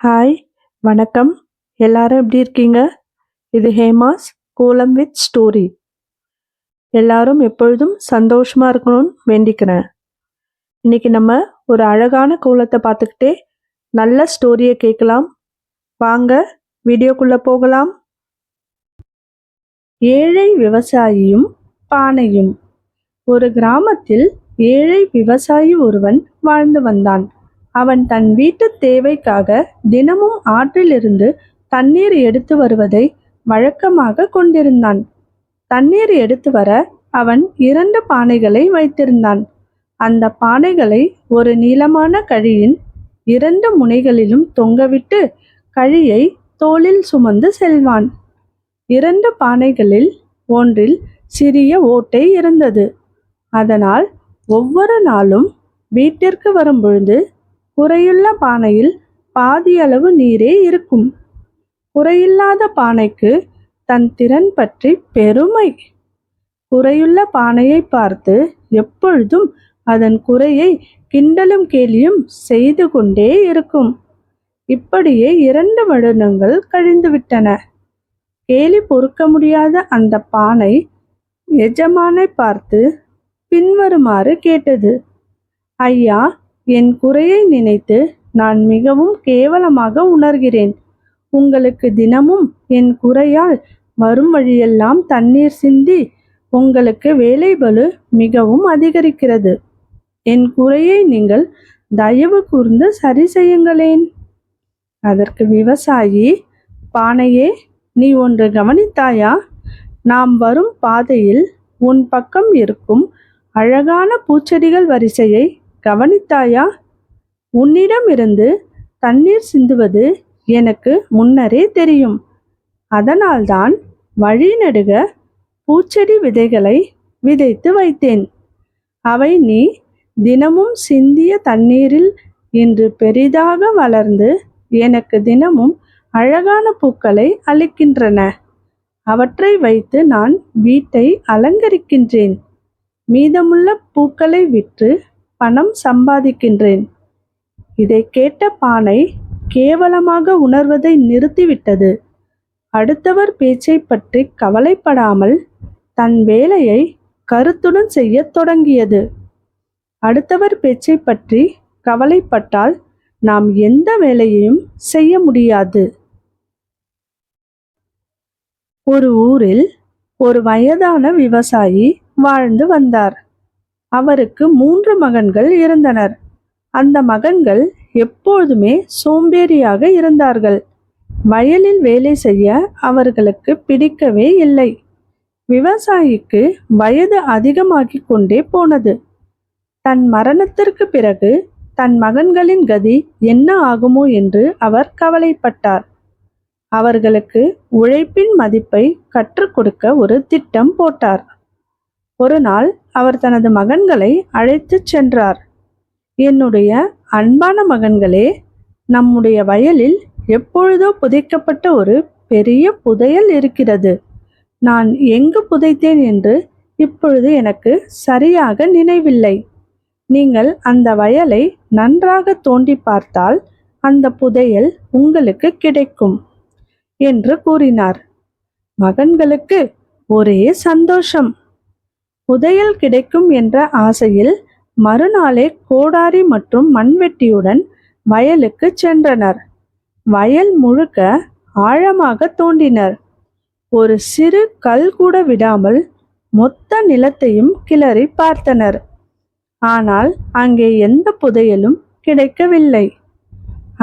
Hi, வணக்கம். எல்லாரும் எப்படி இருக்கீங்க? இது ஹேமாஸ் கோலம் வித் ஸ்டோரி. எல்லாரும் எப்பொழுதும் சந்தோஷமா இருக்கணும்னு வேண்டிக்கிறேன். இன்னைக்கு நம்ம ஒரு அழகான கோலத்தை பார்த்துக்கிட்டே நல்ல ஸ்டோரியை கேட்கலாம். வாங்க வீடியோக்குள்ள போகலாம். ஏழை விவசாயியும் பானையும். ஒரு கிராமத்தில் ஏழை விவசாயி ஒருவன் வாழ்ந்து வந்தான். அவன் தன் வீட்டு தேவைக்காக தினமும் ஆற்றிலிருந்து தண்ணீர் எடுத்து வருவதை வழக்கமாக கொண்டிருந்தான். தண்ணீர் எடுத்து வர அவன் 2 பானைகளை வைத்திருந்தான். அந்த பானைகளை ஒரு நீளமான கழியின் 2 முனைகளிலும் தொங்கவிட்டு கழியை தோளில் சுமந்து செல்வான். 2 பானைகளில் ஒன்றில் சிறிய ஓட்டை இருந்தது. அதனால் ஒவ்வொரு நாளும் வீட்டிற்கு வரும்பொழுது குறையுள்ள பானையில் பாதியளவு நீரே இருக்கும். குறையில்லாத பானைக்கு தன் திறன் பற்றி பெருமை. குறையுள்ள பானையை பார்த்து எப்பொழுதும் அதன் குறையை கிண்டலும் கேலியும் செய்து கொண்டே இருக்கும். இப்படியே 2 வருடங்கள் கழிந்துவிட்டன. கேலி பொறுக்க முடியாத அந்த பானை எஜமானை பார்த்து பின்வருமாறு கேட்டது. ஐயா, என் குறையை நினைத்து நான் மிகவும் கேவலமாக உணர்கிறேன். உங்களுக்கு தினமும் என் குறையால் வரும் வழியெல்லாம் தண்ணீர் சிந்தி உங்களுக்கு வேலைபளு மிகவும் அதிகரிக்கிறது. என் குறையை நீங்கள் தயவு கூர்ந்து சரி செய்யுங்களேன். அதற்கு விவசாயி, பானையே, நீ ஒன்று கவனித்தாயா? நாம் வரும் பாதையில் உன் பக்கம் இருக்கும் அழகான பூச்செடிகள் வரிசையை கவனித்தாயா? உன்னிடமிருந்து தண்ணீர் சிந்துவது எனக்கு முன்னரே தெரியும். அதனால்தான் வழிநெடுக பூச்செடி விதைகளை விதைத்து வைத்தேன். அவை நீ தினமும் சிந்திய தண்ணீரில் இன்று பெரிதாக வளர்ந்து எனக்கு தினமும் அழகான பூக்களை அளிக்கின்றன. அவற்றை வைத்து நான் வீட்டை அலங்கரிக்கின்றேன். மீதமுள்ள பூக்களை விற்று பணம் சம்பாதிக்கின்றேன். இதை கேட்ட பானை கேவலமாக உணர்வதை நிறுத்திவிட்டது. அடுத்தவர் பேச்சை பற்றி கவலைப்படாமல் தன் வேலையை கருத்துடன் செய்ய தொடங்கியது. அடுத்தவர் பேச்சை பற்றி கவலைப்பட்டால் நாம் எந்த வேலையையும் செய்ய முடியாது. ஒரு ஊரில் ஒரு வயதான விவசாயி வாழ்ந்து வந்தார். அவருக்கு 3 மகன்கள் இருந்தனர். அந்த மகன்கள் எப்பொழுதுமே சோம்பேறியாக இருந்தார்கள். வயலில் வேலை செய்ய அவர்களுக்கு பிடிக்கவே இல்லை. விவசாயிக்கு வயது அதிகமாகிக் கொண்டே போனது. தன் மரணத்திற்கு பிறகு தன் மகன்களின் கதி என்ன ஆகுமோ என்று அவர் கவலைப்பட்டார். அவர்களுக்கு உழைப்பின் மதிப்பை கற்றுக் கொடுக்க ஒரு திட்டம் போட்டார். ஒரு நாள் அவர் தனது மகன்களை அழைத்துச் சென்றார். என்னுடைய அன்பான மகன்களே, நம்முடைய வயலில் எப்பொழுதோ புதைக்கப்பட்ட ஒரு பெரிய புதையல் இருக்கிறது. நான் எங்கு புதைத்தேன் என்று இப்பொழுது எனக்கு சரியாக நினைவில்லை. நீங்கள் அந்த வயலை நன்றாக தோண்டி பார்த்தால் அந்த புதையல் உங்களுக்கு கிடைக்கும் என்று கூறினார். மகன்களுக்கு ஒரே சந்தோஷம். புதையல் கிடைக்கும் என்ற ஆசையில் மறுநாளே கோடாரி மற்றும் மண்வெட்டியுடன் வயலுக்கு சென்றனர். வயல் முழுக்க ஆழமாக தோண்டினர். ஒரு சிறு கல் கூட விடாமல் மொத்த நிலத்தையும் கிளறி பார்த்தனர். ஆனால் அங்கே எந்த புதையலும் கிடைக்கவில்லை.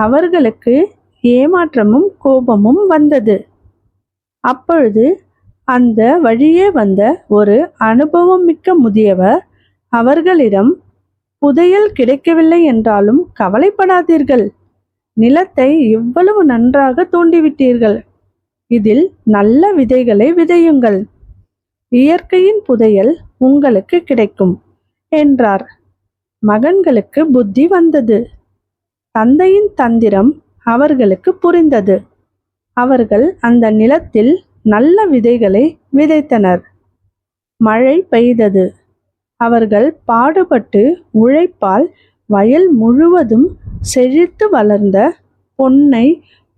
அவர்களுக்கு ஏமாற்றமும் கோபமும் வந்தது. அப்பொழுது அந்த வழியே வந்த ஒரு அனுபவம் மிக்க முதியவர் அவர்களிடம், புதையல் கிடைக்கவில்லை என்றாலும் கவலைப்படாதீர்கள். நிலத்தை இவ்வளவு நன்றாக தோண்டிவிட்டீர்கள். இதில் நல்ல விதைகளை விதையுங்கள். இயற்கையின் புதையல் உங்களுக்கு கிடைக்கும் என்றார். மகன்களுக்கு புத்தி வந்தது. தந்தையின் தந்திரம் அவர்களுக்கு புரிந்தது. அவர்கள் அந்த நிலத்தில் நல்ல விதைகளை விதைத்தனர். மழை பெய்தது. அவர்கள் பாடுபட்டு உழைப்பால் வயல் முழுவதும் செழித்து வளர்ந்த பொன்னை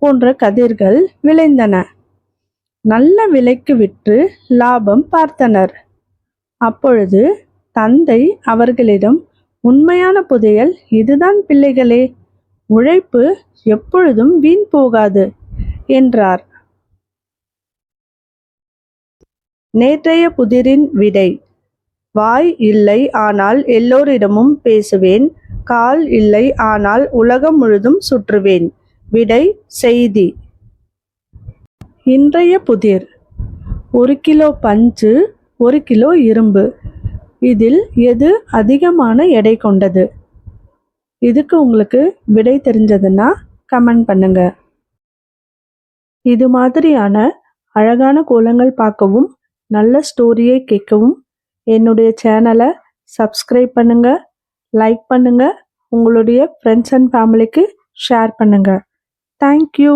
போன்ற கதிர்கள் விளைந்தன. நல்ல விலைக்கு விற்று லாபம் பார்த்தனர். அப்பொழுது தந்தை அவர்களிடம், உண்மையான புதையல் இதுதான் பிள்ளைகளே, உழைப்பு எப்பொழுதும் வீண் போகாது என்றார். நேற்றைய புதிரின் விடை. வாய் இல்லை, ஆனால் எல்லோரிடமும் பேசுவேன். கால் இல்லை, ஆனால் உலகம் முழுதும் சுற்றுவேன். விடை செய்தி. இன்றைய புதிர். 1 கிலோ பஞ்சு, 1 கிலோ இரும்பு. இதில் எது அதிகமான எடை கொண்டது? இதுக்கு உங்களுக்கு விடை தெரிஞ்சதுன்னா கமெண்ட் பண்ணுங்க. இது மாதிரியான அழகான கோலங்கள் பார்க்கவும், நல்ல ஸ்டோரியை கேட்கவும் என்னுடைய சேனலை சப்ஸ்கிரைப் பண்ணுங்க, லைக் பண்ணுங்க, உங்களுடைய ஃப்ரெண்ட்ஸ் அண்ட் ஃபேமிலிக்கு ஷேர் பண்ணுங்க. தேங்க்யூ.